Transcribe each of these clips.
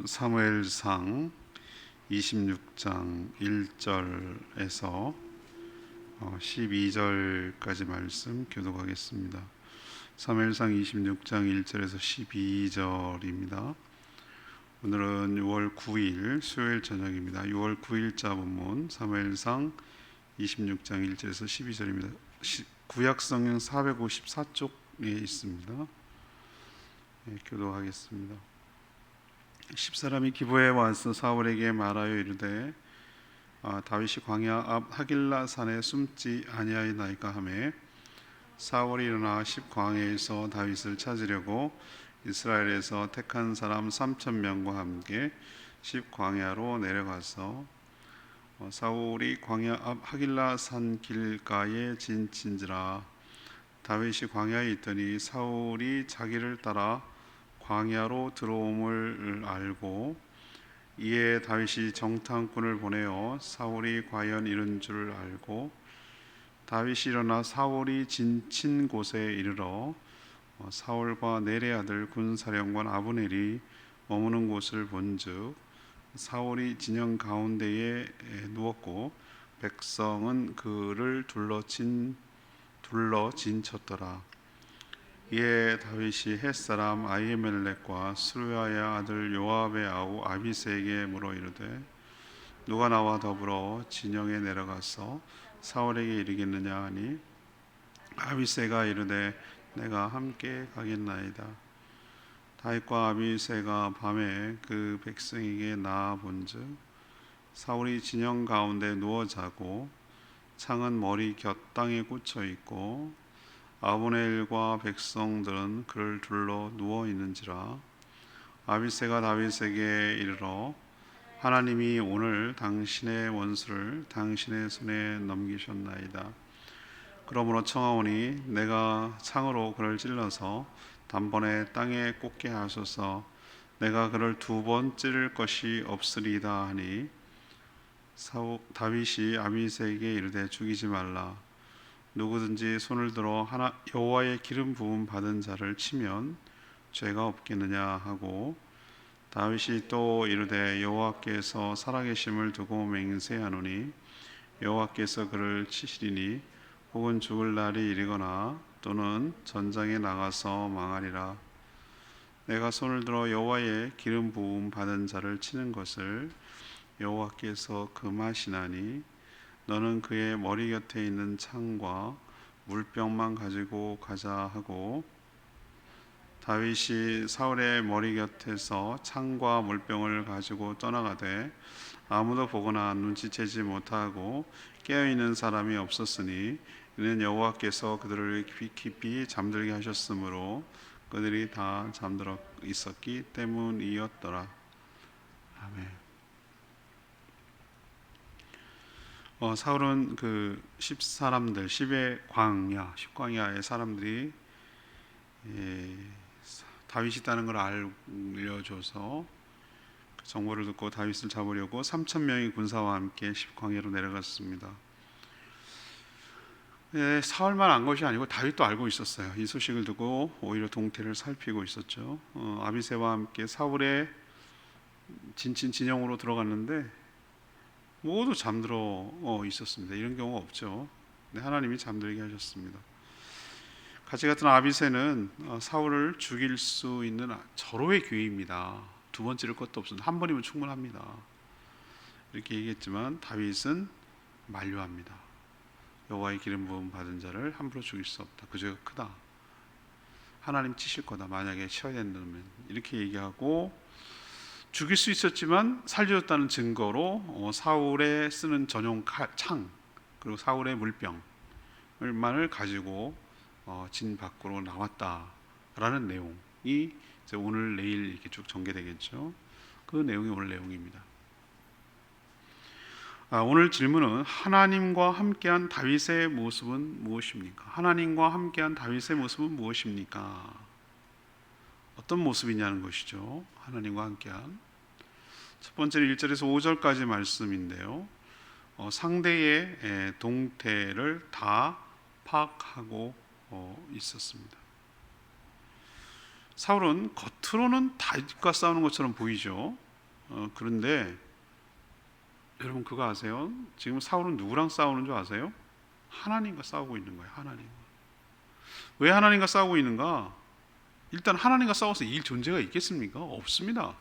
사무엘상 26장 1절에서 12절까지 말씀 교독하겠습니다. 사무엘상 26장 1절에서 12절입니다. 오늘은 6월 9일 수요일 저녁입니다. 6월 9일자 본문 사무엘상 26장 1절에서 12절입니다. 구약성경 454쪽에 있습니다. 교독하겠습니다. 10사람이 기브에 와서 사울에게 말하여 이르되 다윗이 광야 앞 하길라 산에 숨지 아니하였나이까 하매 사울이 일어나 10광야에서 다윗을 찾으려고 이스라엘에서 택한 사람 3,000명과 함께 10광야로 내려가서 사울이 광야 앞 하길라 산 길가에 진친지라. 다윗이 광야에 있더니 사울이 자기를 따라 광야로 들어옴을 알고 이에 다윗이 정탐꾼을 보내어 사울이 과연 이른 줄 알고 다윗이 일어나 사울이 진친 곳에 이르러 사울과 넬의 아들 군사령관 아브넬이 머무는 곳을 본즉 사울이 진영 가운데에 누웠고 백성은 그를 둘러 진쳤더라. 이에 다윗이 헷사람 아히멜렉과 스루야의 아들 요압의 아우 아비새에게 물어 이르되 누가 나와 더불어 진영에 내려가서 사울에게 이르겠느냐 하니 아비새가 이르되 내가 함께 가겠나이다. 다윗과 아비새가 밤에 그 백성에게 나아 본즉 사울이 진영 가운데 누워 자고 창은 머리 곁 땅에 꽂혀 있고 아브넬과 백성들은 그를 둘러 누워 있는지라. 아비새가 다윗에게 이르러 하나님이 오늘 당신의 원수를 당신의 손에 넘기셨나이다. 그러므로 청하오니 내가 창으로 그를 찔러서 단번에 땅에 꽂게 하소서. 내가 그를 2번 찌를 것이 없으리이다 하니 다윗이 아비새에게 이르되 죽이지 말라. 누구든지 손을 들어 여호와의 기름 부음 받은 자를 치면 죄가 없겠느냐 하고 다윗이 또 이르되 여호와께서 살아계심을 두고 맹세하노니 여호와께서 그를 치시리니 혹은 죽을 날이 이르거나 또는 전장에 나가서 망하리라. 내가 손을 들어 여호와의 기름 부음 받은 자를 치는 것을 여호와께서 금하시나니 너는 그의 머리 곁에 있는 창과 물병만 가지고 가자 하고 다윗이 사울의 머리 곁에서 창과 물병을 가지고 떠나가되 아무도 보거나 눈치채지 못하고 깨어있는 사람이 없었으니 이는 여호와께서 그들을 깊이 잠들게 하셨으므로 그들이 다 잠들어 있었기 때문이었더라. 아멘. 사울은 그 10사람들 10광야의 사람들이 다윗이 있다는 걸 알려줘서 그 정보를 듣고 다윗을 잡으려고 3,000명의 군사와 함께 10광야로 내려갔습니다. 사울만 안 것이 아니고 다윗도 알고 있었어요. 이 소식을 듣고 오히려 동태를 살피고 있었죠. 아비새와 함께 사울의 진영으로 들어갔는데 모두 잠들어 있었습니다. 이런 경우가 없죠. 하나님이 잠들게 하셨습니다. 같이 같은 아비새는 사울을 죽일 수 있는 절호의 기회입니다. 2번 찌를 것도 없습니다. 1번이면 충분합니다. 이렇게 얘기했지만 다윗은 만류합니다. 여호와의 기름 부음 받은 자를 함부로 죽일 수 없다. 그 죄가 크다. 하나님 치실 거다. 만약에 치어야 된다면 이렇게 얘기하고 죽일 수 있었지만 살려줬다는 증거로 사울에 쓰는 전용 창 그리고 사울의 물병만을 가지고 진 밖으로 나왔다라는 내용이 이제 오늘 내일 이렇게 쭉 전개되겠죠. 그 내용이 오늘 내용입니다. 오늘 질문은 하나님과 함께한 다윗의 모습은 무엇입니까? 하나님과 함께한 다윗의 모습은 무엇입니까? 어떤 모습이냐는 것이죠. 하나님과 함께한 첫 번째는 1절에서 5절까지 말씀인데요. 상대의 동태를 다 파악하고 있었습니다. 사울은 겉으로는 다윗과 싸우는 것처럼 보이죠. 그런데 여러분 그거 아세요? 지금 사울은 누구랑 싸우는 줄 아세요? 하나님과 싸우고 있는 거예요. 하나님. 왜 하나님과 싸우고 있는가? 일단 하나님과 싸워서 이길 존재가 있겠습니까? 없습니다.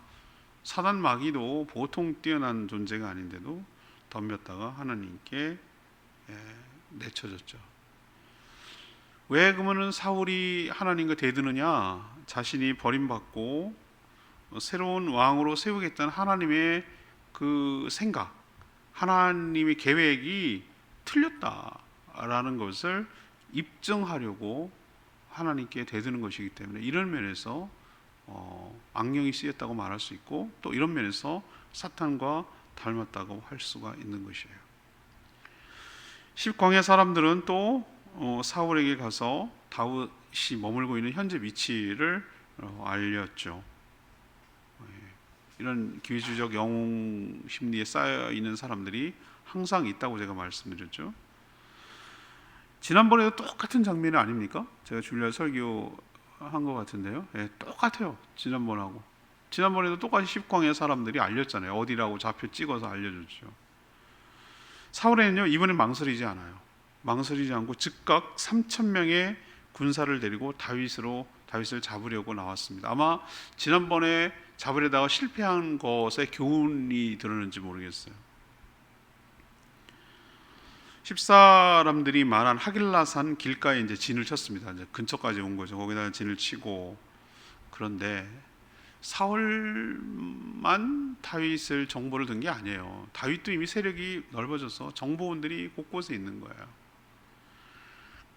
사단 마귀도 보통 뛰어난 존재가 아닌데도 덤볐다가 하나님께 내쳐졌죠. 왜 그러면은 사울이 하나님과 대드느냐? 자신이 버림받고 새로운 왕으로 세우겠다는 하나님의 그 생각, 하나님의 계획이 틀렸다라는 것을 입증하려고 하나님께 대드는 것이기 때문에 이런 면에서 악령이 쓰였다고 말할 수 있고, 또 이런 면에서 사탄과 닮았다고 할 수가 있는 것이에요. 10광야 사람들은 또 사울에게 가서 다윗이 머물고 있는 현재 위치를 알렸죠. 이런 기회주의적 영웅 심리에 쌓여 있는 사람들이 항상 있다고 제가 말씀드렸죠. 지난번에도 똑같은 장면이 아닙니까? 제가 주일날 설교한 것 같은데요. 똑같아요. 지난번에도 똑같이 10광야 사람들이 알렸잖아요. 어디라고 좌표 찍어서 알려줬죠. 사울에는요, 이번엔 망설이지 않아요. 망설이지 않고 즉각 3,000명의 군사를 데리고 다윗을 잡으려고 나왔습니다. 아마 지난번에 잡으려다가 실패한 것에 교훈이 들었는지 모르겠어요. 10사람들이 말한 하길라산 길가에 이제 진을 쳤습니다. 이제 근처까지 온 거죠. 거기다가 진을 치고, 그런데 사울만 다윗을 정보를 든 게 아니에요. 다윗도 이미 세력이 넓어져서 정보원들이 곳곳에 있는 거예요.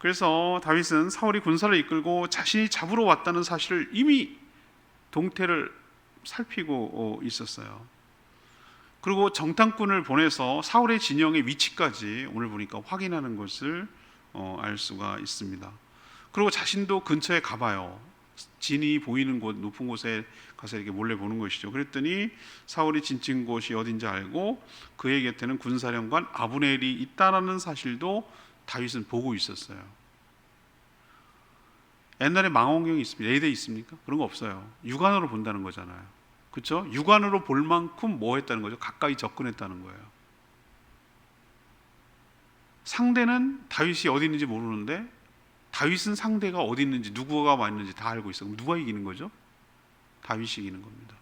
그래서 다윗은 사울이 군사를 이끌고 자신이 잡으러 왔다는 사실을 이미 동태를 살피고 있었어요. 그리고 정탐꾼을 보내서 사울의 진영의 위치까지 오늘 보니까 확인하는 것을 알 수가 있습니다. 그리고 자신도 근처에 가봐요. 진이 보이는 곳, 높은 곳에 가서 이렇게 몰래 보는 것이죠. 그랬더니 사울이 진 찍은 곳이 어딘지 알고 그의 곁에는 군사령관 아브넬이 있다라는 사실도 다윗은 보고 있었어요. 옛날에 망원경이 있습니다. 레이더 있습니까? 그런 거 없어요. 육안으로 본다는 거잖아요. 그렇죠? 육안으로 볼 만큼 뭐 했다는 거죠? 가까이 접근했다는 거예요. 상대는 다윗이 어디 있는지 모르는데 다윗은 상대가 어디 있는지, 누구가 와 있는지 다 알고 있어요. 그럼 누가 이기는 거죠? 다윗이 이기는 겁니다.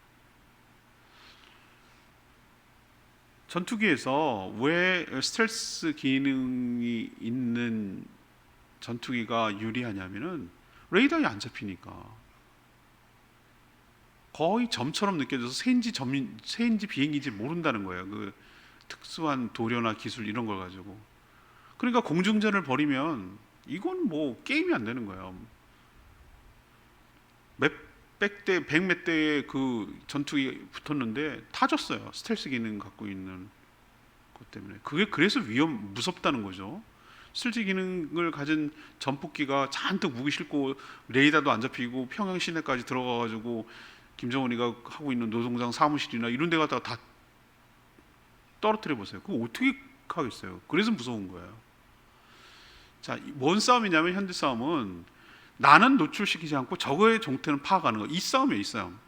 전투기에서 왜 스텔스 기능이 있는 전투기가 유리하냐면은 레이더에 안 잡히니까. 거의 점처럼 느껴져서 새인지 비행기인지 모른다는 거예요. 그 특수한 도료나 기술 이런 걸 가지고. 그러니까 공중전을 벌이면 이건 뭐 게임이 안 되는 거예요. 몇백 대, 백몇 대의 그 전투기 붙었는데 타졌어요. 스텔스 기능 갖고 있는 것 때문에. 그게 그래서 무섭다는 거죠. 스텔스 기능을 가진 전폭기가 잔뜩 무기 싣고 레이더도 안 잡히고 평양 시내까지 들어가가지고 김정은이가 하고 있는 노동장 사무실이나 이런 데 갖다가 다 떨어뜨려 보세요. 그거 어떻게 하겠어요? 그래서 무서운 거예요. 자, 뭔 싸움이냐면 현대 싸움은 나는 노출시키지 않고 적의 정태는 파악하는 거. 이 싸움이에요, 이 싸움.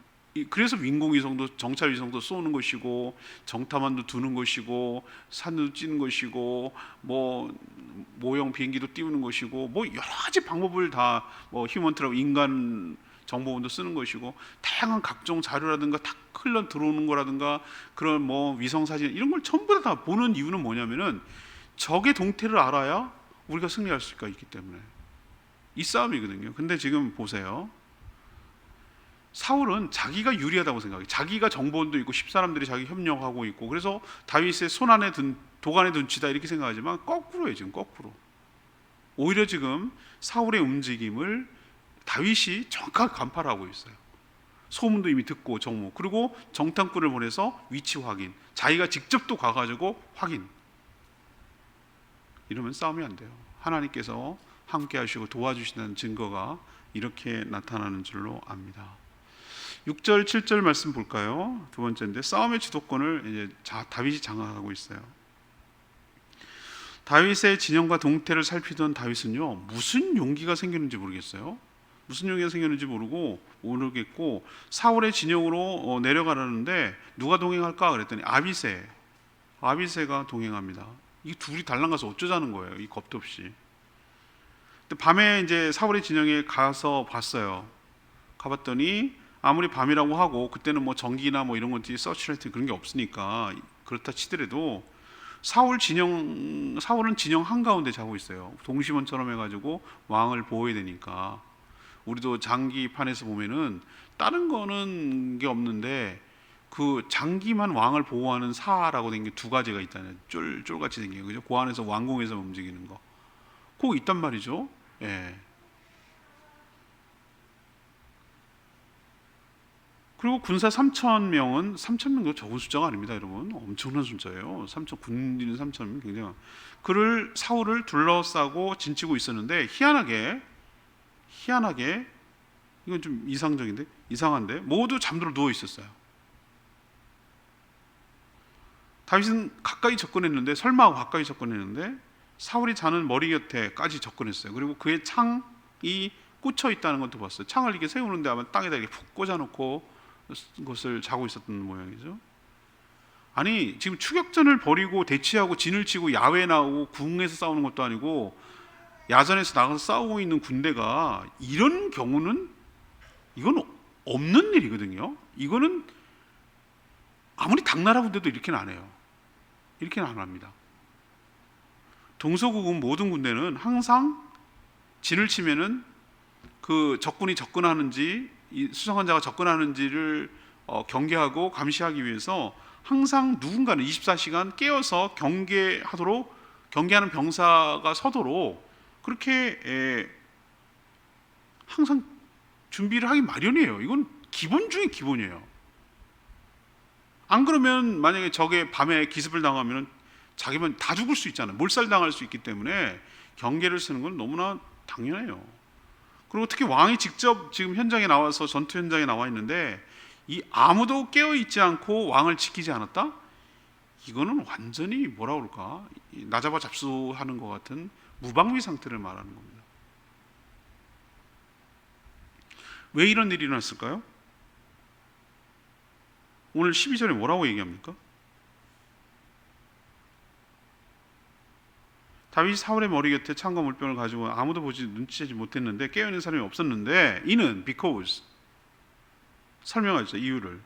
그래서 인공위성도 정찰위성도 쏘는 것이고 정탐함도 두는 것이고 산도 찌는 것이고 뭐 모형 비행기도 띄우는 것이고 뭐 여러 가지 방법을 다 뭐 휴먼트라고 인간 정보원도 쓰는 것이고 다양한 각종 자료라든가 다 흘러 들어오는 거라든가 그런 뭐 위성 사진 이런 걸 전부 다 보는 이유는 뭐냐면은 적의 동태를 알아야 우리가 승리할 수가 있기 때문에 이 싸움이거든요. 근데 지금 보세요. 사울은 자기가 유리하다고 생각해요. 자기가 정보원도 있고 10사람들이 자기 협력하고 있고 그래서 다윗의 손안에 든 도간에 든 쥐다 이렇게 생각하지만 거꾸로예요. 지금 거꾸로. 오히려 지금 사울의 움직임을 다윗이 정확하게 간파하고 있어요. 소문도 이미 듣고 정보 그리고 정탐꾼을 보내서 위치 확인 자기가 직접 또 가가지고 확인 이러면 싸움이 안 돼요. 하나님께서 함께 하시고 도와주시는 증거가 이렇게 나타나는 줄로 압니다. 6절 7절 말씀 볼까요? 두 번째인데 싸움의 주도권을 이제 다윗이 장악하고 있어요. 다윗의 진영과 동태를 살피던 다윗은요 무슨 용기가 생기는지 모르겠어요. 무슨 용기가 생겼는지 모르겠고 사울의 진영으로 내려가라는데 누가 동행할까 그랬더니 아비새가 동행합니다. 이 둘이 달랑가서 어쩌자는 거예요. 이 겁도 없이. 근데 밤에 이제 사울의 진영에 가서 봤어요. 가봤더니 아무리 밤이라고 하고 그때는 뭐 전기나 뭐 이런 것들이 서치라이트 그런 게 없으니까 그렇다 치더라도 사울은 진영 한가운데 자고 있어요. 동심원처럼 해가지고 왕을 보호해야 되니까. 우리도 장기판에서 보면은 다른 거는 게 없는데 그 장기만 왕을 보호하는 사라고 된 게 두 가지가 있잖아요. 쫄같이 생긴 거, 그죠? 그 안에서 왕궁에서 움직이는 거, 그거 있단 말이죠. 예. 그리고 군사 3,000명도 적은 숫자가 아닙니다, 여러분. 엄청난 숫자예요. 3천 군인은 3,000명 굉장히. 그를 사울을 둘러싸고 진치고 있었는데 희한하게 이건 좀 이상한데 모두 잠들어 누워 있었어요. 다윗은 설마 하고 가까이 접근했는데 사울이 자는 머리 곁에까지 접근했어요. 그리고 그의 창이 꽂혀 있다는 것도 봤어요. 창을 이렇게 세우는데 아마 땅에다 이렇게 푹 꽂아놓고 것을 자고 있었던 모양이죠. 아니 지금 추격전을 벌이고 대치하고 진을 치고 야외에 나오고 궁에서 싸우는 것도 아니고 야전에서 나가서 싸우고 있는 군대가 이런 경우는 이건 없는 일이거든요. 이거는 아무리 당나라 군대도 이렇게는 안 해요. 이렇게는 안 합니다. 동서고금 모든 군대는 항상 진을 치면은 그 적군이 접근하는지 수상한 자가 접근하는지를 경계하고 감시하기 위해서 항상 누군가는 24시간 깨어서 경계하는 병사가 서도록 그렇게 항상 준비를 하기 마련이에요. 이건 기본 중에 기본이에요. 안 그러면 만약에 적의 밤에 기습을 당하면 자기만 다 죽을 수 있잖아요. 몰살당할 수 있기 때문에 경계를 쓰는 건 너무나 당연해요. 그리고 특히 왕이 직접 지금 현장에 나와서 전투 현장에 나와 있는데 이 아무도 깨어 있지 않고 왕을 지키지 않았다? 이거는 완전히 뭐라 그럴까? 나잡아 잡수하는 것 같은 무방비 상태를 말하는 겁니다. 왜 이런 일이 일어났을까요? 오늘 12절에 뭐라고 얘기합니까? 다윗이 사울의 머리 곁에 창과 물병을 가지고 아무도 눈치채지 못했는데 깨어있는 사람이 없었는데 이는 because 설명하죠. 이유를.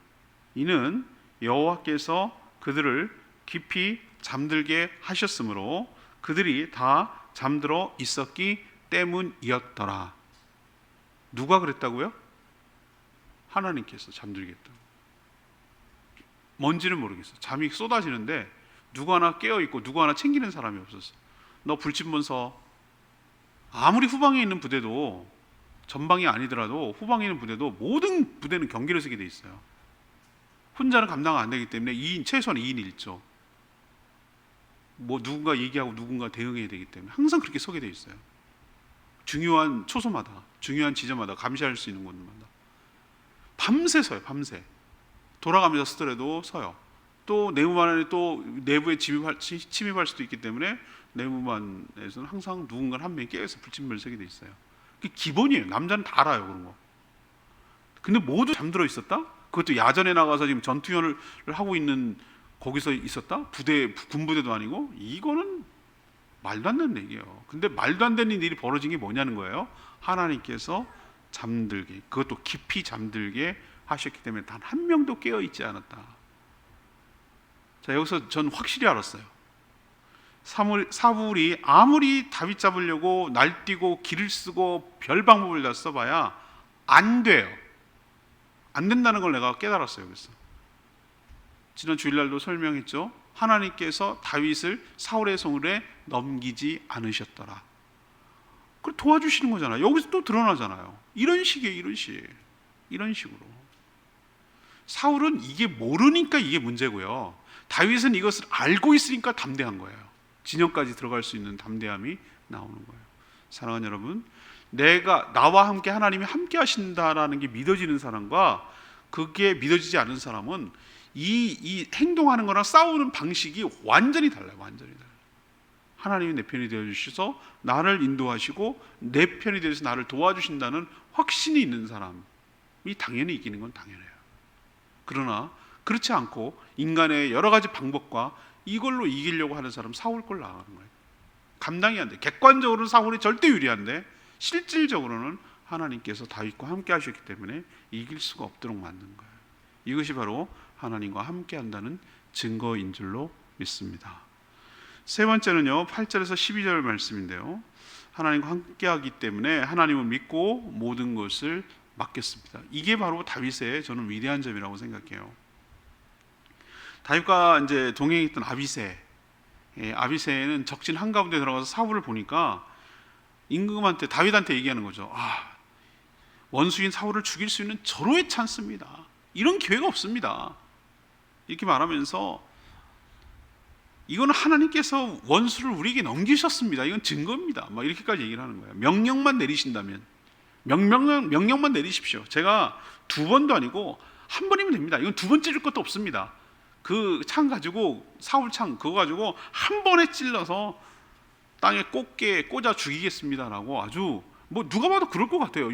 이는 여호와께서 그들을 깊이 잠들게 하셨으므로 그들이 다 잠들어 있었기 때문이었더라. 누가 그랬다고요? 하나님께서 잠들게 했다. 뭔지는 모르겠어. 잠이 쏟아지는데 누구 하나 깨어있고 누구 하나 챙기는 사람이 없었어. 너 불침번 서. 아무리 후방에 있는 부대도, 전방이 아니더라도 후방에 있는 부대도 모든 부대는 경계를 서게 돼 있어요. 혼자는 감당 안 되기 때문에 최소한 2인 1조. 뭐 누군가 얘기하고 누군가 대응해야 되기 때문에 항상 그렇게 서게 돼 있어요. 중요한 초소마다, 중요한 지점마다, 감시할 수 있는 곳마다 밤새 서요. 밤새 돌아가면서 서더라도 서요. 또 내무반에 또 내부에 침입할 수도 있기 때문에 내무반에서는 항상 누군가 한 명이 깨어서 불침번을 서게 돼 있어요. 그게 기본이에요. 남자는 다 알아요, 그런 거. 근데 모두 잠들어 있었다? 그것도 야전에 나가서 지금 전투연을 하고 있는 거기서 있었다? 군부대도 아니고? 이거는 말도 안 되는 얘기예요. 근데 말도 안 되는 일이 벌어진 게 뭐냐는 거예요. 하나님께서 잠들게, 그것도 깊이 잠들게 하셨기 때문에 단 한 명도 깨어 있지 않았다. 자, 여기서 전 확실히 알았어요. 사울이 아무리 다윗 잡으려고 날뛰고 길을 쓰고 별 방법을 다 써봐야 안 돼요. 안 된다는 걸 내가 깨달았어요. 그래서 지난 주일날도 설명했죠. 하나님께서 다윗을 사울의 손에 넘기지 않으셨더라. 그걸 도와주시는 거잖아요. 여기서 또 드러나잖아요. 이런 식으로 사울은 이게 모르니까 이게 문제고요. 다윗은 이것을 알고 있으니까 담대한 거예요. 진영까지 들어갈 수 있는 담대함이 나오는 거예요. 사랑하는 여러분, 나와 함께 하나님이 함께 하신다라는 게 믿어지는 사람과 그게 믿어지지 않는 사람은 이 행동하는 거랑 싸우는 방식이 완전히 달라요. 완전히 달라요. 하나님이 내 편이 되어 주셔서 나를 인도하시고 내 편이 되어서 나를 도와주신다는 확신이 있는 사람이 당연히 이기는 건 당연해요. 그러나 그렇지 않고 인간의 여러 가지 방법과 이걸로 이기려고 하는 사람 사울 걸 나가는 거예요. 감당이 안 돼. 객관적으로는 사울이 절대 유리한데 실질적으로는 하나님께서 다윗과 함께 하셨기 때문에 이길 수가 없도록 만든 거예요. 이것이 바로 하나님과 함께 한다는 증거인 줄로 믿습니다. 세 번째는요, 8절에서 12절 말씀인데요, 하나님과 함께 하기 때문에 하나님을 믿고 모든 것을 맡겼습니다. 이게 바로 다윗의 저는 위대한 점이라고 생각해요. 다윗과 이제 동행했던 아비새는 적진 한가운데 들어가서 사울을 보니까 임금한테, 다윗한테 얘기하는 거죠. 원수인 사울을 죽일 수 있는 절호의 찬스입니다. 이런 기회가 없습니다. 이렇게 말하면서 이건 하나님께서 원수를 우리에게 넘기셨습니다. 이건 증거입니다. 막 이렇게까지 얘기를 하는 거예요. 명령만 내리신다면, 명령만 내리십시오. 제가 두 번도 아니고 한 번이면 됩니다. 이건 두 번 찌를 것도 없습니다. 그 창 가지고, 사울 창 그거 가지고 한 번에 찔러서 땅에 꽂아 죽이겠습니다라고, 아주 뭐 누가 봐도 그럴 것 같아요.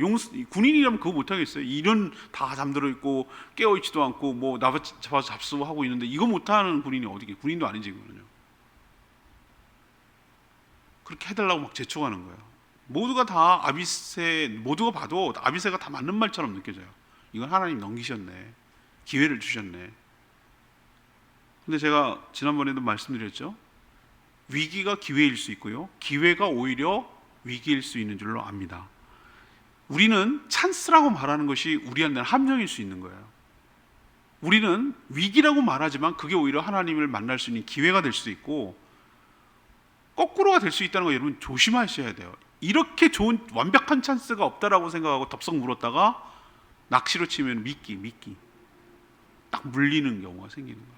군인이라면 그거 못하겠어요. 이런 다 잠들어 있고 깨어있지도 않고 뭐 잡아서 잡수하고 있는데 이거 못하는 군인이 어디 있겠어요. 군인도 아니지 그거는요. 그렇게 해달라고 막 재촉하는 거예요. 모두가 봐도 아비새가 다 맞는 말처럼 느껴져요. 이건 하나님 넘기셨네, 기회를 주셨네. 근데 제가 지난번에도 말씀드렸죠. 위기가 기회일 수 있고요, 기회가 오히려 위기일 수 있는 줄로 압니다. 우리는 찬스라고 말하는 것이 우리한테는 함정일 수 있는 거예요. 우리는 위기라고 말하지만 그게 오히려 하나님을 만날 수 있는 기회가 될 수 있고, 거꾸로가 될 수 있다는 거 여러분 조심하셔야 돼요. 이렇게 좋은 완벽한 찬스가 없다라고 생각하고 덥석 물었다가 낚시로 치면 미끼 딱 물리는 경우가 생기는 거예요.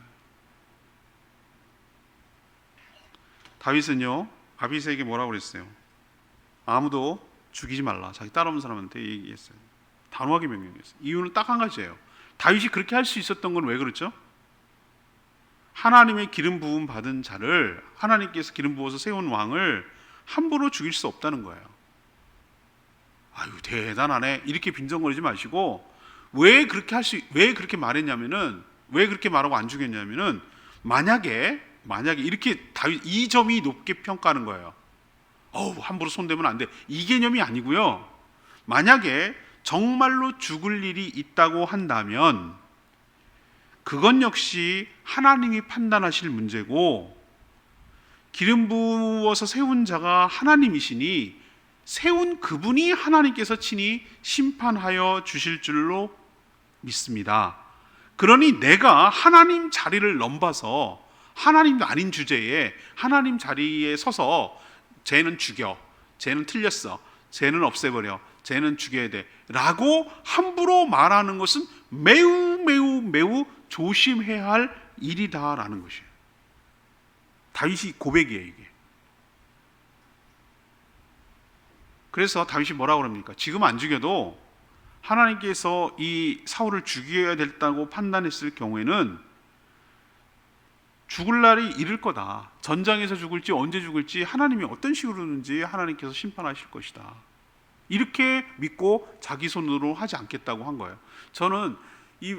다윗은요, 아비새에게 뭐라고 그랬어요? 아무도 죽이지 말라, 자기 따라오는 사람한테 얘기했어요. 단호하게 명령했어요. 이유는 딱 한 가지예요. 다윗이 그렇게 할 수 있었던 건 왜 그렇죠? 하나님의 기름 부음 받은 자를, 하나님께서 기름 부어서 세운 왕을 함부로 죽일 수 없다는 거예요. 아유 대단하네 이렇게 빈정거리지 마시고, 왜 그렇게 말했냐면은, 왜 그렇게 말하고 안 죽였냐면은, 만약에 이렇게 다윗 이 점이 높게 평가하는 거예요. 함부로 손대면 안 돼, 이 개념이 아니고요. 만약에 정말로 죽을 일이 있다고 한다면 그건 역시 하나님이 판단하실 문제고, 기름 부어서 세운 자가 하나님이시니 세운 그분이 하나님께서 친히 심판하여 주실 줄로 믿습니다. 그러니 내가 하나님 자리를 넘봐서 하나님도 아닌 주제에 하나님 자리에 서서 쟤는 죽여, 쟤는 틀렸어, 쟤는 없애버려, 쟤는 죽여야 돼 라고 함부로 말하는 것은 매우 조심해야 할 일이다라는 것이에요. 다윗이 고백이에요 이게. 그래서 다윗이 뭐라고 합니까? 지금 안 죽여도 하나님께서 이 사울을 죽여야 됐다고 판단했을 경우에는 죽을 날이 이를 거다. 전장에서 죽을지 언제 죽을지 하나님이 어떤 식으로든지 하나님께서 심판하실 것이다. 이렇게 믿고 자기 손으로 하지 않겠다고 한 거예요. 저는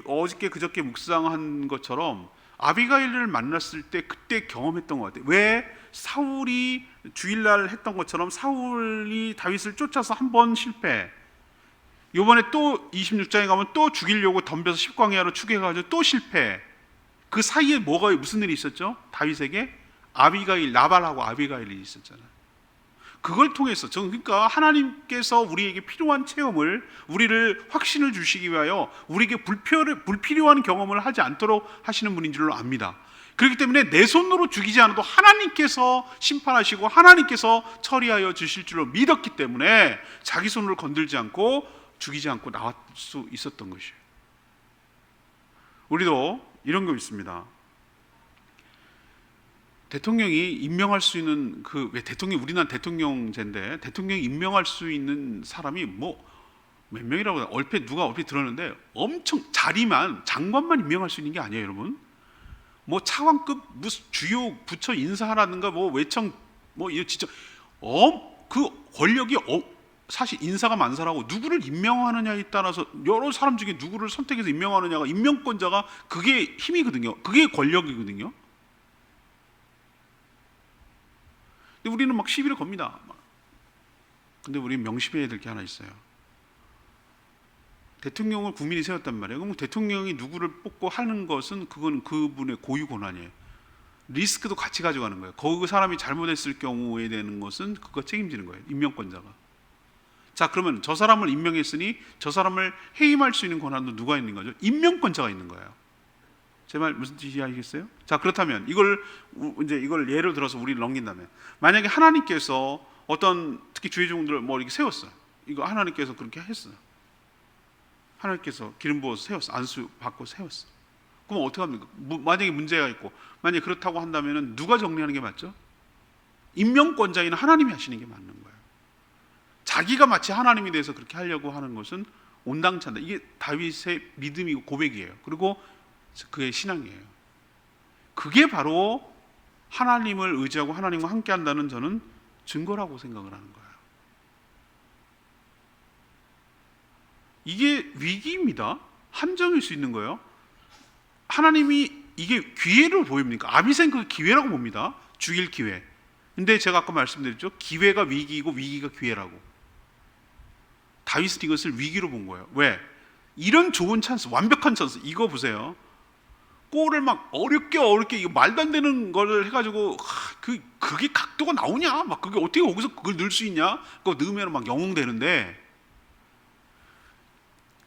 어저께 그저께 묵상한 것처럼 아비가일을 만났을 때 그때 경험했던 것 같아요. 왜 사울이 주일날 했던 것처럼 사울이 다윗을 쫓아서 한 번 실패, 이번에 또 26장에 가면 또 죽이려고 덤벼서 십광야로 추격해가지고 또 실패. 그 사이에 무슨 일이 있었죠? 다윗에게 나발하고 아비가일이 있었잖아요. 그걸 통해서 그러니까 하나님께서 우리에게 필요한 체험을, 우리를 확신을 주시기 위하여 우리에게 불필요한 경험을 하지 않도록 하시는 분인 줄로 압니다. 그렇기 때문에 내 손으로 죽이지 않아도 하나님께서 심판하시고 하나님께서 처리하여 주실 줄로 믿었기 때문에 자기 손으로 건들지 않고 죽이지 않고 나올 수 있었던 것이에요. 우리도 이런 거 있습니다. 대통령이 임명할 수 있는 왜 우리나라 대통령제인데 대통령이 임명할 수 있는 사람이 몇 명이라고 얼핏 들었는데, 엄청 자리만 장관만 임명할 수 있는 게 아니에요, 여러분. 차관급 무슨 주요 부처 인사라든가 외청 이거 진짜 그 권력이 사실 인사가 만사라고 누구를 임명하느냐에 따라서 여러 사람 중에 누구를 선택해서 임명하느냐가 임명권자가 그게 힘이거든요. 그게 권력이거든요. 근데 우리는 막 시비를 겁니다. 근데 우리는 명심해야 될 게 하나 있어요. 대통령을 국민이 세웠단 말이에요. 그럼 대통령이 누구를 뽑고 하는 것은 그건 그분의 고유 권한이에요. 리스크도 같이 가져가는 거예요. 그 사람이 잘못했을 경우에 되는 것은 그거 책임지는 거예요. 임명권자가. 자, 그러면 저 사람을 임명했으니 저 사람을 해임할 수 있는 권한도 누가 있는 거죠? 임명권자가 있는 거예요. 제 말 무슨 뜻인지 알겠어요? 자, 그렇다면 이걸 예를 들어서 우리를 넘긴다면, 만약에 하나님께서 어떤 특히 주의 종들을 뭐 이렇게 세웠어요. 이거 하나님께서 그렇게 했어요. 하나님께서 기름 부어서 세웠어. 안수 받고 세웠어. 그럼 어떻게 합니까? 만약에 문제가 있고, 만약에 그렇다고 한다면 누가 정리하는 게 맞죠? 임명권자인 하나님이 하시는 게 맞는 거예요. 자기가 마치 하나님이 돼서 그렇게 하려고 하는 것은 온당치 않다. 이게 다윗의 믿음이고 고백이에요. 그리고 그의 신앙이에요. 그게 바로 하나님을 의지하고 하나님과 함께 한다는 저는 증거라고 생각을 하는 거예요. 이게 위기입니다. 함정일 수 있는 거예요. 하나님이 이게 기회로 보입니까? 아비새는 그 기회라고 봅니다. 죽일 기회. 근데 제가 아까 말씀드렸죠. 기회가 위기이고 위기가 기회라고. 다윗은 이것을 위기로 본 거예요. 왜? 이런 좋은 찬스, 완벽한 찬스, 이거 보세요. 골을 막 어렵게 이거 말도 안 되는 걸 해가지고 그게 각도가 나오냐? 막 그게 어떻게 거기서 그걸 넣을 수 있냐? 그거 넣으면 막 영웅 되는데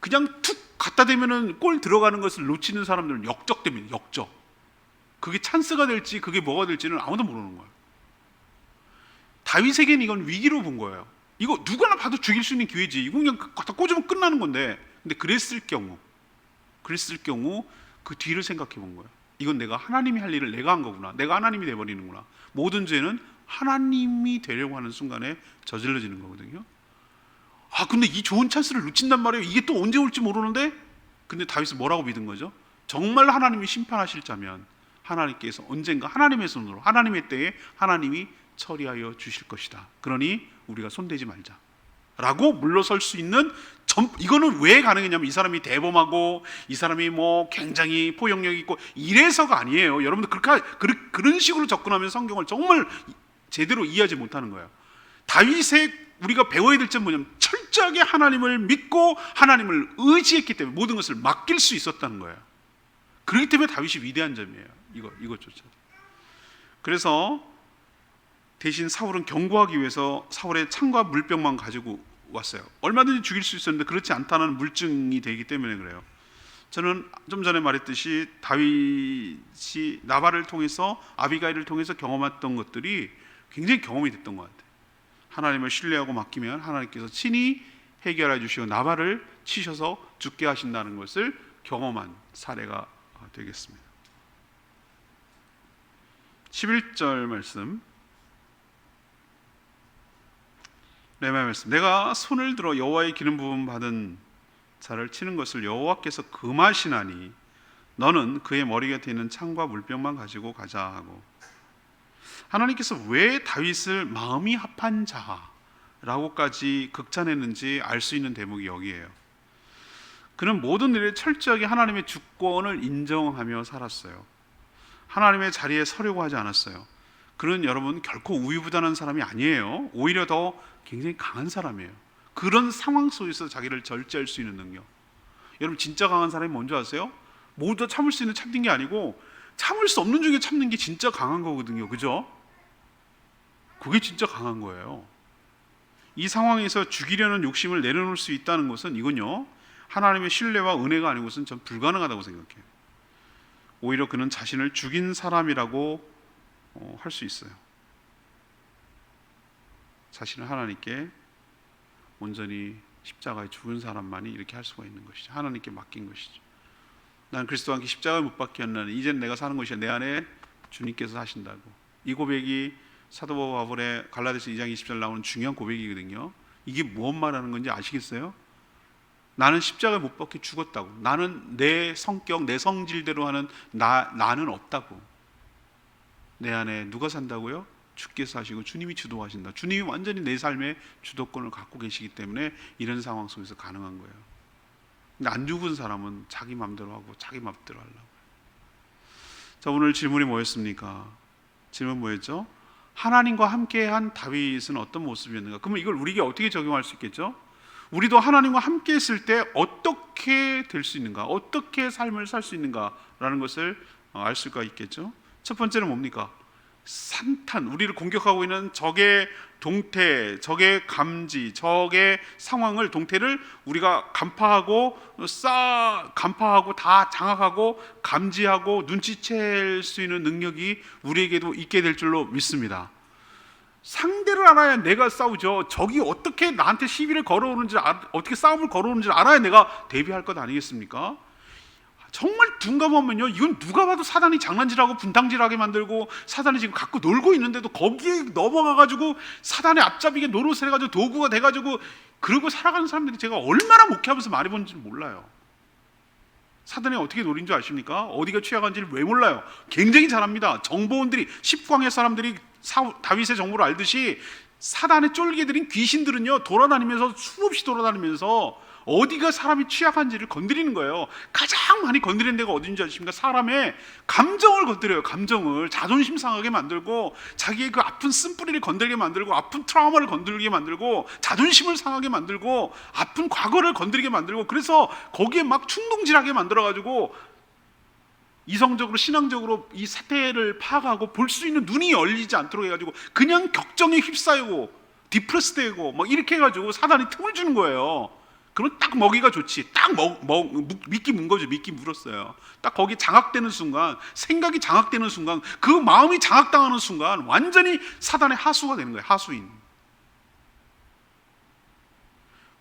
그냥 툭 갖다 대면은 골 들어가는 것을 놓치는 사람들은 역적됩니다. 역적. 그게 찬스가 될지 그게 뭐가 될지는 아무도 모르는 거예요. 다윗에게는 이건 위기로 본 거예요. 이거 누구나 봐도 죽일 수 있는 기회지. 이거 그냥 갖다 꽂으면 끝나는 건데. 근데 그랬을 경우 그 뒤를 생각해 본 거예요. 이건 내가 하나님이 할 일을 내가 한 거구나. 내가 하나님이 돼버리는구나. 모든 죄는 하나님이 되려고 하는 순간에 저질러지는 거거든요. 근데 이 좋은 찬스를 놓친단 말이에요. 이게 또 언제 올지 모르는데. 근데 다윗은 뭐라고 믿은 거죠? 정말 하나님이 심판하실 자면 하나님께서 언젠가 하나님의 손으로 하나님의 때에 하나님이 처리하여 주실 것이다. 그러니 우리가 손대지 말자 라고 물러설 수 있는, 이거는 왜 가능했냐면 이 사람이 대범하고 이 사람이 뭐 굉장히 포용력 있고 이래서가 아니에요. 여러분들 그런 식으로 접근하면 성경을 정말 제대로 이해하지 못하는 거예요. 다윗의 우리가 배워야 될 점은 뭐냐면 철저하게 하나님을 믿고 하나님을 의지했기 때문에 모든 것을 맡길 수 있었다는 거예요. 그렇기 때문에 다윗이 위대한 점이에요. 이것조차. 그래서 대신 사울은 경고하기 위해서 사울의 창과 물병만 가지고 왔어요. 얼마든지 죽일 수 있었는데 그렇지 않다는 물증이 되기 때문에 그래요. 저는 좀 전에 말했듯이 다윗이 나발을 통해서 아비가일을 통해서 경험했던 것들이 굉장히 경험이 됐던 것 같아요. 하나님을 신뢰하고 맡기면 하나님께서 친히 해결해 주시고 나발을 치셔서 죽게 하신다는 것을 경험한 사례가 되겠습니다. 11절 말씀, 레위기 말씀. 내가 손을 들어 여호와의 기름 부음 받은 자를 치는 것을 여호와께서 금하시나니 너는 그의 머리 곁에 있는 창과 물병만 가지고 가자 하고, 하나님께서 왜 다윗을 마음이 합한 자라고까지 극찬했는지 알 수 있는 대목이 여기에요. 그는 모든 일에 철저하게 하나님의 주권을 인정하며 살았어요. 하나님의 자리에 서려고 하지 않았어요. 그는 여러분 결코 우유부단한 사람이 아니에요. 오히려 더 굉장히 강한 사람이에요. 그런 상황 속에서 자기를 절제할 수 있는 능력. 여러분 진짜 강한 사람이 뭔지 아세요? 모두 다 참을 수 있는 참는 게 아니고 참을 수 없는 중에 참는 게 진짜 강한 거거든요. 그죠? 그게 진짜 강한 거예요. 이 상황에서 죽이려는 욕심을 내려놓을 수 있다는 것은 이건요, 하나님의 신뢰와 은혜가 아니고서는 전 불가능하다고 생각해요. 오히려 그는 자신을 죽인 사람이라고 할 수 있어요. 자신을 하나님께 온전히 십자가에 죽은 사람만이 이렇게 할 수가 있는 것이죠. 하나님께 맡긴 것이죠. 난 그리스도와 함께 십자가에 못 박혔나니 이젠 내가 사는 것이 내 안에 주님께서 하신다고. 이 고백이 사도 바울의 갈라디아서 2장 20절 나오는 중요한 고백이거든요. 이게 무엇 말하는 건지 아시겠어요? 나는 십자가에 못 박혀 죽었다고. 나는 내 성격, 내 성질대로 하는 나는 없다고. 내 안에 누가 산다고요? 주께서 하시고 주님이 주도하신다. 주님이 완전히 내 삶의 주도권을 갖고 계시기 때문에 이런 상황 속에서 가능한 거예요. 근데 안 죽은 사람은 자기 마음대로 하고 자기 마음대로 하려고. 자, 오늘 질문이 뭐였습니까? 질문 뭐였죠? 하나님과 함께한 다윗은 어떤 모습이었는가? 그러면 이걸 우리에게 어떻게 적용할 수 있겠죠? 우리도 하나님과 함께 했을 때 어떻게 될 수 있는가? 어떻게 삶을 살 수 있는가라는 것을 알 수가 있겠죠? 첫 번째는 뭡니까? 산탄, 우리를 공격하고 있는 적의 동태, 적의 감지, 적의 상황을, 동태를 우리가 간파하고 다 장악하고 감지하고 눈치챌 수 있는 능력이 우리에게도 있게 될 줄로 믿습니다. 상대를 알아야 내가 싸우죠. 적이 어떻게 나한테 시비를 걸어오는지, 어떻게 싸움을 걸어오는지 알아야 내가 대비할 것 아니겠습니까? 정말 둔감하면요, 이건 누가 봐도 사단이 장난질하고 분탕질하게 만들고, 사단이 지금 갖고 놀고 있는데도 거기에 넘어가가지고 사단의 앞잡이게 노릇을 해가지고 도구가 돼가지고 그러고 살아가는 사람들이 제가 얼마나 목회하면서 많이 본지 몰라요. 사단이 어떻게 노린 줄 아십니까? 어디가 취약한지를 왜 몰라요? 굉장히 잘합니다. 정보원들이, 10광의 사람들이 다윗의 정보를 알듯이 사단의 쫄개들인 귀신들은요, 돌아다니면서, 수없이 돌아다니면서 어디가 사람이 취약한지를 건드리는 거예요. 가장 많이 건드리는 데가 어딘지 아십니까? 사람의 감정을 건드려요. 감정을 자존심 상하게 만들고, 자기의 그 아픈 쓴뿌리를 건드리게 만들고, 아픈 트라우마를 건드리게 만들고, 자존심을 상하게 만들고, 아픈 과거를 건드리게 만들고, 그래서 거기에 막 충동질하게 만들어가지고 이성적으로, 신앙적으로 이 사태를 파악하고 볼 수 있는 눈이 열리지 않도록 해가지고 그냥 격정에 휩싸이고 디프레스되고 막 이렇게 해가지고 사단이 틈을 주는 거예요. 그러면 딱 먹이가 좋지. 딱 미끼 문 거죠. 미끼 물었어요. 딱 거기 장악되는 순간, 생각이 장악되는 순간, 그 마음이 장악당하는 순간 완전히 사단의 하수가 되는 거예요. 하수인.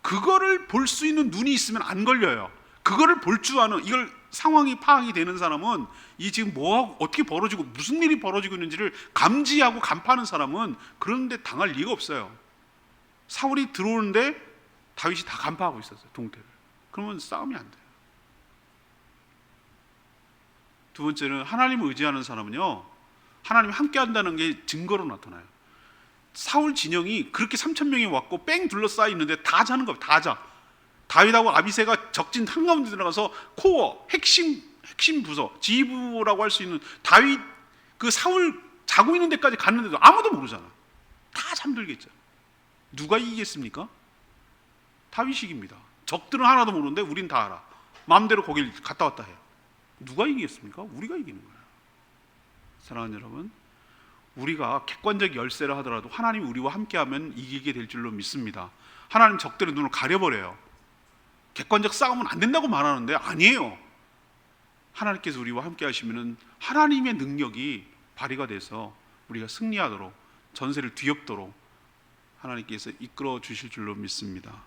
그거를 볼 수 있는 눈이 있으면 안 걸려요. 그거를 볼 줄 아는, 이걸 상황이 파악이 되는 사람은, 이 지금 뭐하고 어떻게 벌어지고 무슨 일이 벌어지고 있는지를 감지하고 간파하는 사람은 그런데 당할 리가 없어요. 사울이 들어오는데 다윗이 다 간파하고 있었어요, 동태를. 그러면 싸움이 안 돼요. 두 번째는, 하나님을 의지하는 사람은요, 하나님이 함께 한다는 게 증거로 나타나요. 사울 진영이 그렇게 3,000명이 왔고 뺑 둘러싸여 있는데 다 자는 거예요. 다 자. 다윗하고 아비새가 적진 한가운데 들어가서 코어, 핵심 부서, 지휘부라고 할 수 있는 다윗, 그 사울 자고 있는 데까지 갔는데도 아무도 모르잖아. 다 잠들겠죠. 누가 이기겠습니까? 다윗이 이깁니다. 적들은 하나도 모르는데 우린 다 알아. 마음대로 거길 갔다 왔다 해. 누가 이기겠습니까? 우리가 이기는 거예요. 사랑하는 여러분, 우리가 객관적 열세를 하더라도 하나님이 우리와 함께하면 이기게 될 줄로 믿습니다. 하나님 적들의 눈을 가려버려요. 객관적 싸움은 안 된다고 말하는데 아니에요. 하나님께서 우리와 함께 하시면 하나님의 능력이 발휘가 돼서 우리가 승리하도록, 전세를 뒤엎도록 하나님께서 이끌어 주실 줄로 믿습니다.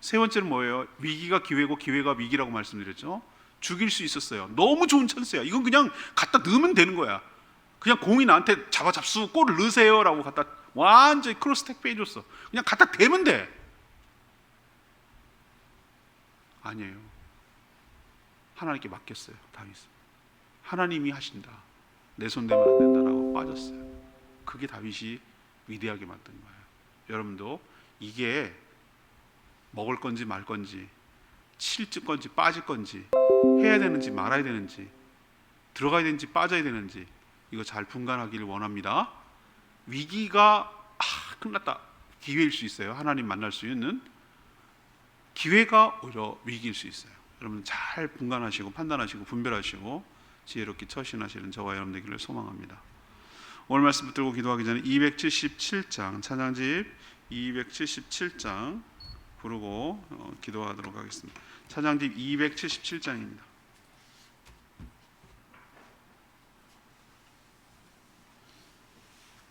세 번째는 뭐예요? 위기가 기회고 기회가 위기라고 말씀드렸죠. 죽일 수 있었어요. 너무 좋은 찬스야. 이건 그냥 갖다 넣으면 되는 거야. 그냥 공이 나한테 잡수 골을 넣으세요 라고 갖다 완전히 크로스 택배 해줬어. 그냥 갖다 대면 돼. 아니에요. 하나님께 맡겼어요. 다윗은 하나님이 하신다, 내 손 대면 안 된다라고 빠졌어요. 그게 다윗이 위대하게 만든 거예요. 여러분도 이게 먹을 건지 말 건지, 칠 건지 빠질 건지, 해야 되는지 말아야 되는지, 들어가야 되는지 빠져야 되는지, 이거 잘 분간하기를 원합니다. 위기가 끝났다, 기회일 수 있어요. 하나님 만날 수 있는 기회가 오히려 위기일 수 있어요. 여러분 잘 분간하시고 판단하시고 분별하시고 지혜롭게 처신하시는 저와 여러분 되기를 소망합니다. 오늘 말씀 붙들고 기도하기 전에 277장, 찬양집 277장 부르고 기도하도록 하겠습니다. 찬양집 277장입니다.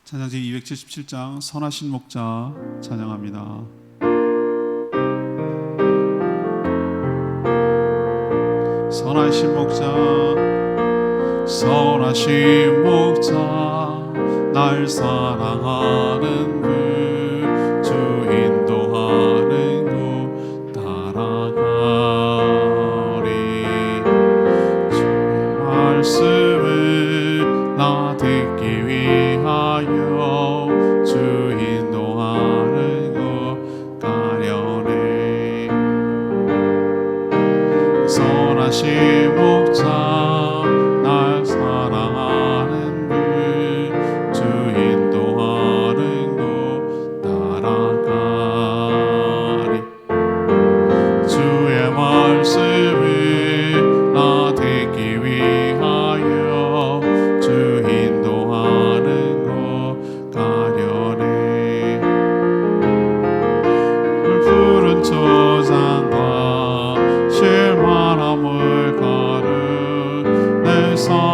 찬양집 277장 선하신 목자 찬양합니다. 선하신 목자, 선하신 목자, 날 사랑하는 그, 주 인도하는 그 따라가리. 주의 말씀을 나 듣기 위하여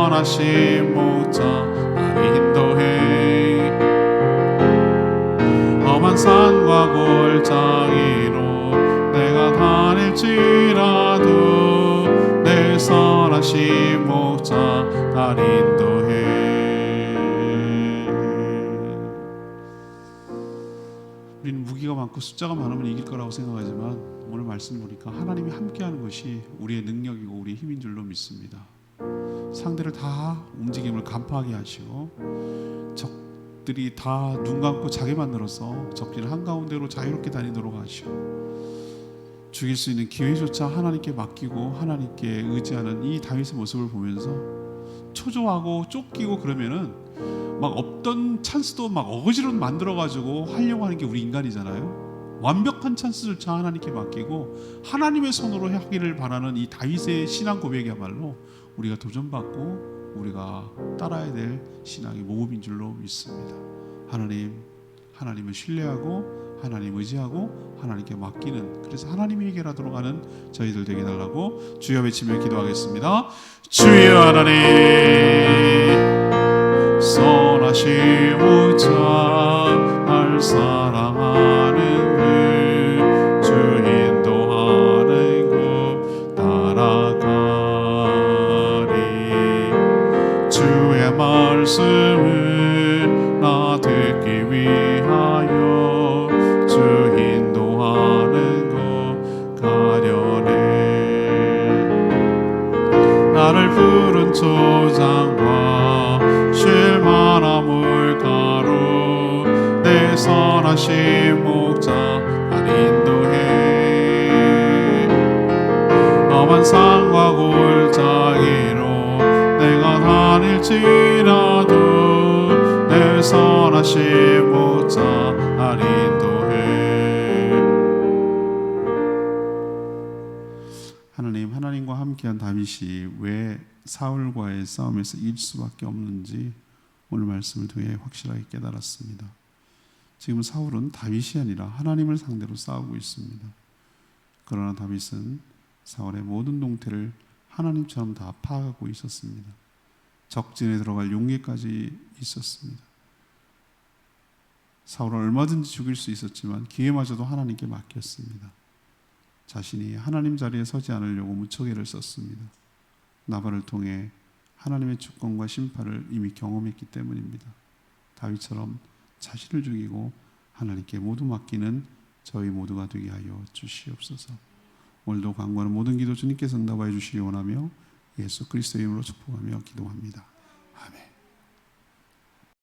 선하신 목자 나를 인도해 험한 산과 골짜기로 내가 다닐지라도 내 선하신 목자 나를 인도해. 우리는 무기가 많고 숫자가 많으면 이길 거라고 생각하지만 오늘 말씀 보니까 하나님이 함께하는 것이 우리의 능력이고 우리의 힘인 줄로 믿습니다. 상대를 다 움직임을 간파하게 하시고 적들이 다 눈 감고 자게 만들어서 적진을 한가운데로 자유롭게 다니도록 하시고 죽일 수 있는 기회조차 하나님께 맡기고 하나님께 의지하는 이 다윗의 모습을 보면서 초조하고 쫓기고 그러면은 막 없던 찬스도 막 어거지로 만들어가지고 하려고 하는 게 우리 인간이잖아요. 완벽한 찬스조차 하나님께 맡기고 하나님의 손으로 하기를 바라는 이 다윗의 신앙 고백이야말로 우리가 도전받고 우리가 따라야 될 신앙의 모범인 줄로 믿습니다. 하나님을 신뢰하고 하나님 의지하고 하나님께 맡기는, 그래서 하나님이 해결하도록 하는 저희들 되게 달라고 주여 외치며 기도하겠습니다. 주여 하나님 선하신 목자 날 사랑하는 그 주 인도하는 그 따라가리. 주의 말씀을 나 듣기 위하여 주 인도하는 것 가려네. 나를 푸른 초장과 쉴만한 물가로 내 선하신 목자 날 인도해. 험한 산과 골짜기로 내가 다닐지라도 내 선하신 목자 날 인도해. 하나님과 함께한 다윗이 왜 사울과의 싸움에서 이길 수밖에 없는지 오늘 말씀을 통해 확실하게 깨달았습니다. 지금 사울은 다윗이 아니라 하나님을 상대로 싸우고 있습니다. 그러나 다윗은 사울의 모든 동태를 하나님처럼 다 파악하고 있었습니다. 적진에 들어갈 용기까지 있었습니다. 사울은 얼마든지 죽일 수 있었지만 기회마저도 하나님께 맡겼습니다. 자신이 하나님 자리에 서지 않으려고 무척애를 썼습니다. 나발을 통해 하나님의 주권과 심판을 이미 경험했기 때문입니다. 다윗처럼 자신을 죽이고 하나님께 모두 맡기는 저희 모두가 되게 하여 주시옵소서. 오늘도 간구하는 모든 기도 주님께서 응답하여 주시기 원하며 예수 그리스도의 이름으로 축복하며 기도합니다. 아멘.